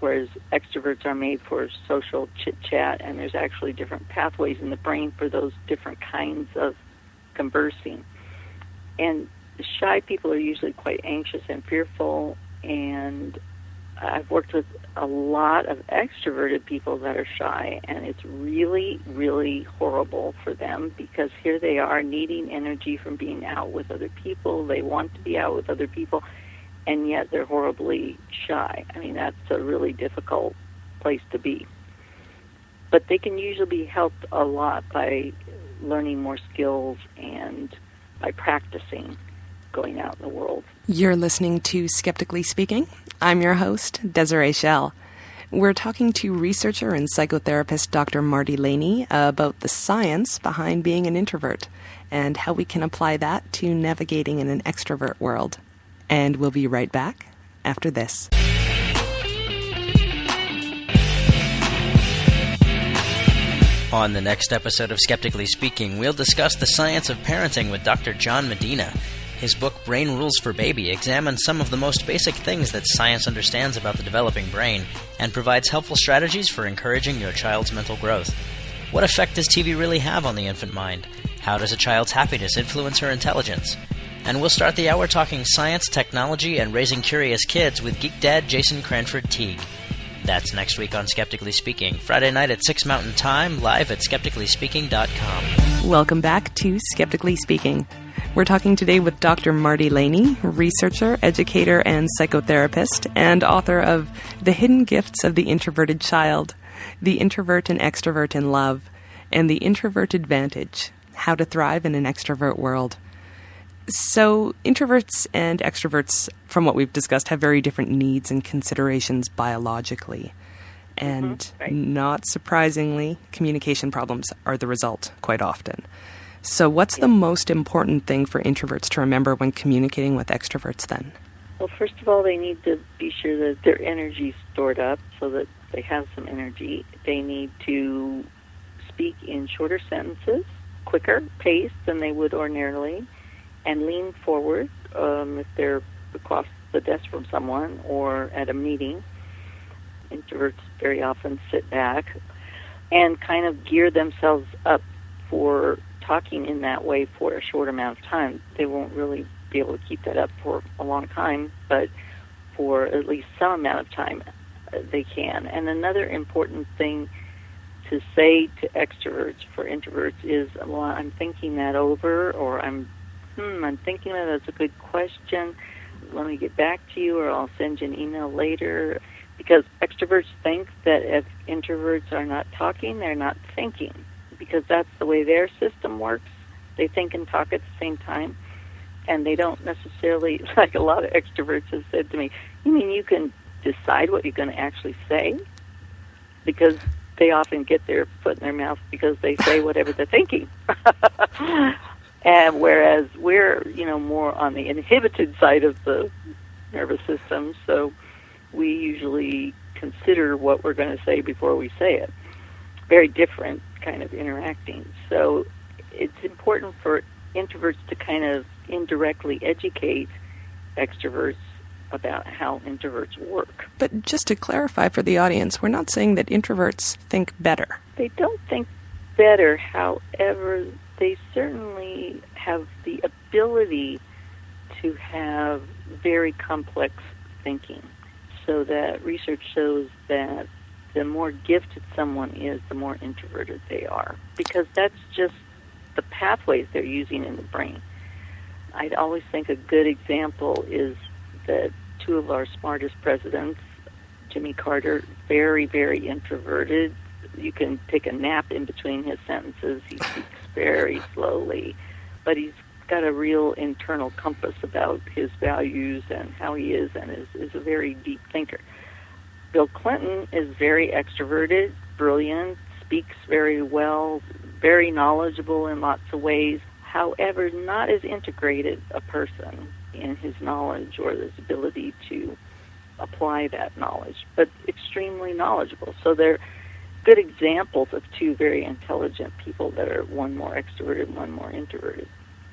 whereas extroverts are made for social chit-chat, and there's actually different pathways in the brain for those different kinds of conversing. And shy people are usually quite anxious and fearful, and I've worked with a lot of extroverted people that are shy, and it's really, really horrible for them, because here they are needing energy from being out with other people. They want to be out with other people, and yet they're horribly shy. I mean, that's a really difficult place to be. But they can usually be helped a lot by learning more skills and by practicing going out in the world. You're listening to Skeptically Speaking. I'm your host, Desiree Schell. We're talking to researcher and psychotherapist Dr. Marti Laney about the science behind being an introvert and how we can apply that to navigating in an extrovert world. And we'll be right back after this. On the next episode of Skeptically Speaking, we'll discuss the science of parenting with Dr. John Medina. His book, Brain Rules for Baby, examines some of the most basic things that science understands about the developing brain and provides helpful strategies for encouraging your child's mental growth. What effect does TV really have on the infant mind? How does a child's happiness influence her intelligence? And we'll start the hour talking science, technology, and raising curious kids with Geek Dad Jason Cranford Teague. That's next week on Skeptically Speaking, Friday night at 6 Mountain Time, live at skepticallyspeaking.com. Welcome back to Skeptically Speaking. We're talking today with Dr. Marti Laney, researcher, educator, and psychotherapist, and author of The Hidden Gifts of the Introverted Child, The Introvert and Extrovert in Love, and The Introvert Advantage, How to Thrive in an Extrovert World. So, introverts and extroverts, from what we've discussed, have very different needs and considerations biologically. And not surprisingly, communication problems are the result quite often. So what's the most important thing for introverts to remember when communicating with extroverts then? Well, first of all, they need to be sure that their energy is stored up so that they have some energy. They need to speak in shorter sentences, quicker pace than they would ordinarily, and lean forward if they're across the desk from someone or at a meeting. Introverts very often sit back and kind of gear themselves up for talking in that way for a short amount of time. They won't really be able to keep that up for a long time, but for at least some amount of time they can. And another important thing to say to extroverts for introverts is, well, I'm thinking that over, or I'm thinking that's a good question. Let me get back to you, or I'll send you an email later. Because extroverts think that if introverts are not talking, they're not thinking. Because that's the way their system works. They think and talk at the same time. And they don't necessarily, like a lot of extroverts have said to me, you mean you can decide what you're going to actually say? Because they often get their foot in their mouth because they say whatever they're thinking. And whereas we're, more on the inhibited side of the nervous system, so we usually consider what we're going to say before we say it. Very different kind of interacting. So it's important for introverts to kind of indirectly educate extroverts about how introverts work. But just to clarify for the audience, we're not saying that introverts think better. They don't think better, however, they certainly have the ability to have very complex thinking. So that research shows that the more gifted someone is, the more introverted they are. Because that's just the pathways they're using in the brain. I'd always think a good example is that two of our smartest presidents, Jimmy Carter, very, very introverted. You can take a nap in between his sentences. He speaks very slowly, but he's got a real internal compass about his values and how he is, and is a very deep thinker. Bill Clinton is very extroverted, brilliant, speaks very well, very knowledgeable in lots of ways, however, not as integrated a person in his knowledge or his ability to apply that knowledge, but extremely knowledgeable. So they're good examples of two very intelligent people that are one more extroverted and one more introverted.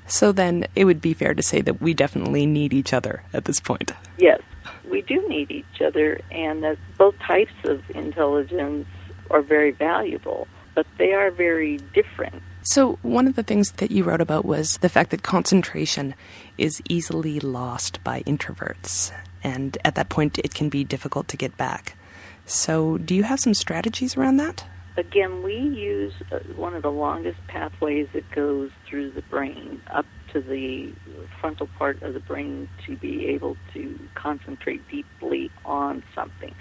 So then it would be fair to say that we definitely need each other at this point. Yes, we do need each other, and that both types of intelligence are very valuable, but they are very different. So one of the things that you wrote about was the fact that concentration is easily lost by introverts, and at that point it can be difficult to get back. So do you have some strategies around that? Again, we use one of the longest pathways that goes through the brain up to the frontal part of the brain to be able to concentrate deeply on something.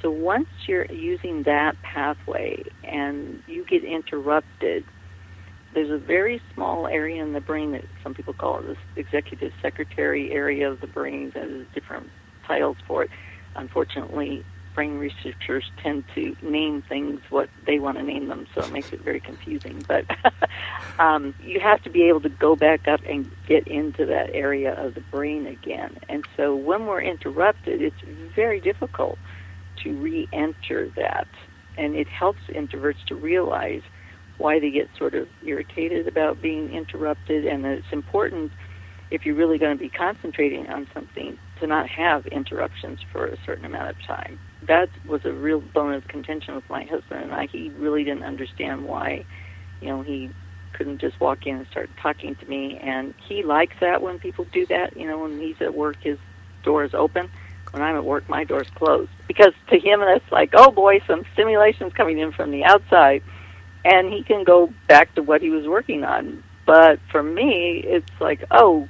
So once you're using that pathway and you get interrupted, there's a very small area in the brain that some people call it the executive secretary area of the brain. There's different titles for it. Unfortunately, brain researchers tend to name things what they want to name them, so it makes it very confusing. But you have to be able to go back up and get into that area of the brain again. And so when we're interrupted, it's very difficult to re-enter that. And it helps introverts to realize why they get sort of irritated about being interrupted, and that it's important, if you're really going to be concentrating on something, to not have interruptions for a certain amount of time. That was a real bone of contention with my husband and I. He really didn't understand why, he couldn't just walk in and start talking to me. And he likes that when people do that. You know, when he's at work, his door is open. When I'm at work, my door's closed. Because to him, it's like, oh boy, some stimulation's coming in from the outside. And he can go back to what he was working on. But for me, it's like, oh,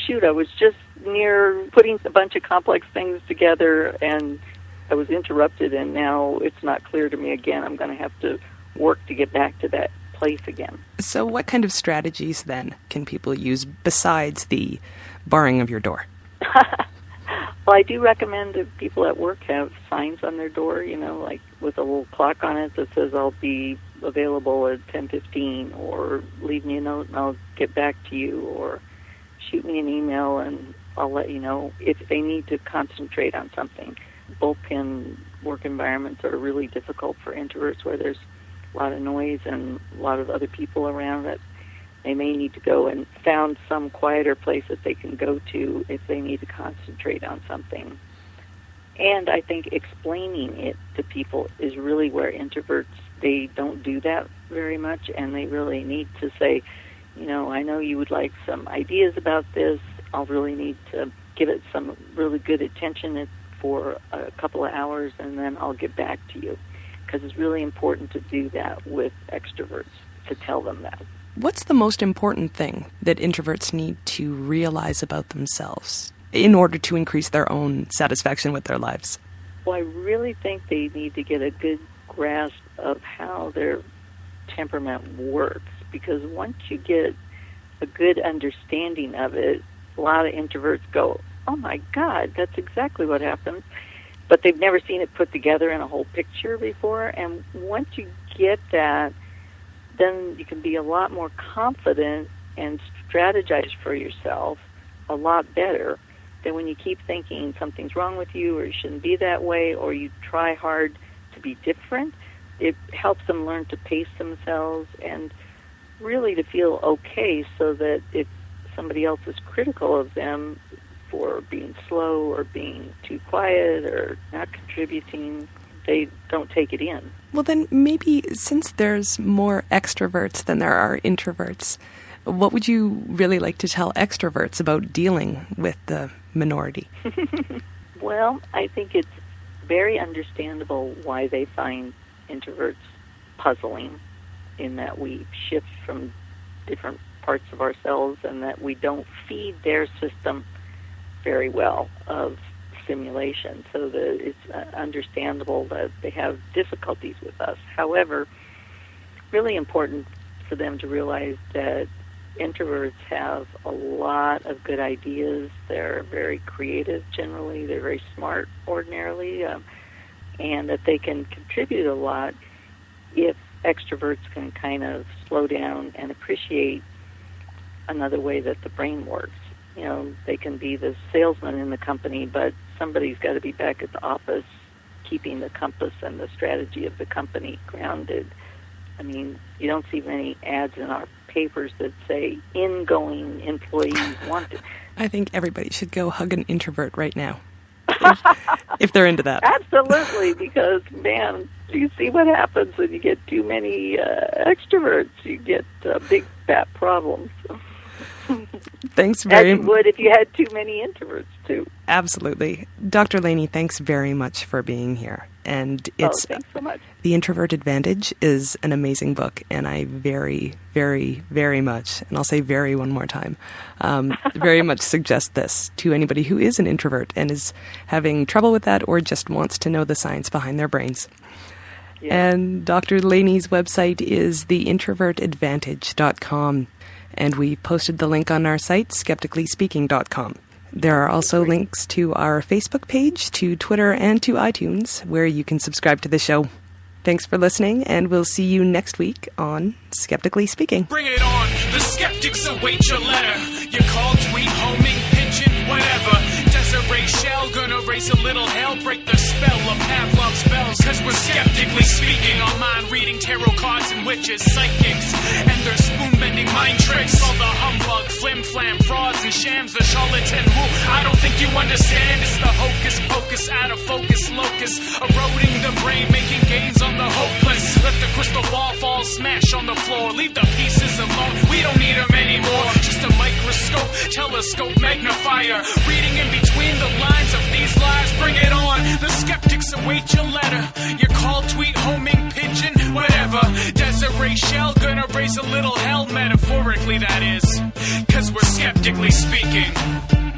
shoot, I was just near putting a bunch of complex things together, and I was interrupted, and now it's not clear to me again. I'm going to have to work to get back to that place again. So what kind of strategies, then, can people use besides the barring of your door? Well, I do recommend that people at work have signs on their door, you know, like with a little clock on it that says, I'll be available at 10:15, or leave me a note and I'll get back to you, or shoot me an email and I'll let you know if they need to concentrate on something. Bullpen work environments are really difficult for introverts, where there's a lot of noise and a lot of other people around that they may need to go and found some quieter place that they can go to if they need to concentrate on something. And I think explaining it to people is really where introverts, they don't do that very much, and they really need to say, you know, I know you would like some ideas about this. I'll really need to give it some really good attention for a couple of hours, and then I'll get back to you. Because it's really important to do that with extroverts, to tell them that. What's the most important thing that introverts need to realize about themselves in order to increase their own satisfaction with their lives? Well, I really think they need to get a good grasp of how their temperament works, because once you get a good understanding of it, a lot of introverts go, oh my God, that's exactly what happens. But they've never seen it put together in a whole picture before. And once you get that, then you can be a lot more confident and strategize for yourself a lot better than when you keep thinking something's wrong with you, or you shouldn't be that way, or you try hard to be different. It helps them learn to pace themselves and really to feel okay, so that if somebody else is critical of them for being slow or being too quiet or not contributing, they don't take it in. Well, then maybe since there's more extroverts than there are introverts, what would you really like to tell extroverts about dealing with the minority? Well, I think it's very understandable why they find introverts puzzling, in that we shift from different parts of ourselves and that we don't feed their system very well of stimulation, so that it's understandable that they have difficulties with us. However, really important for them to realize that introverts have a lot of good ideas. They're very creative generally. They're very smart ordinarily, and that they can contribute a lot if extroverts can kind of slow down and appreciate another way that the brain works. You know, they can be the salesman in the company, but somebody's got to be back at the office keeping the compass and the strategy of the company grounded. I mean, you don't see many ads in our papers that say ingoing employees wanted. I think everybody should go hug an introvert right now, if they're into that. Absolutely, because, man, you see what happens when you get too many extroverts. You get big, fat problems. Thanks very much. As you would if you had too many introverts, too. Absolutely. Dr. Laney, thanks very much for being here. And it's thanks so much. The Introvert Advantage is an amazing book, and I very, very, very much, and I'll say very one more time, very much suggest this to anybody who is an introvert and is having trouble with that or just wants to know the science behind their brains. Yeah. And Dr. Laney's website is theintrovertadvantage.com. And we posted the link on our site, skepticallyspeaking.com. There are also links to our Facebook page, to Twitter, and to iTunes, where you can subscribe to the show. Thanks for listening, and we'll see you next week on Skeptically Speaking. Bring it on. The skeptics await your letter. Your call, tweet, homing, pigeon, whatever. Desiree Shell, gonna raise a little hell, break the spell of Pavlov's spells. Cause we're skeptically speaking. Our mind reading tarot cards and witches, psychics, and their spoon-bending mind tricks. All the humbug, flim-flam, frauds and shams, the charlatan woo. I don't think you understand. It's the hocus pocus, out of focus locus, eroding the brain, making gains on the hopeless. let the crystal ball fall, smash on the floor. Leave the pieces alone, we don't need them anymore. Just a microscope, telescope, magnifier, reading in between the lines of these lies. Bring it on, the skeptics await your letter, your call, tweet, homing, pigeon, whatever. Desiree Shell gonna raise a little hell, metaphorically that is, 'cause we're skeptically speaking.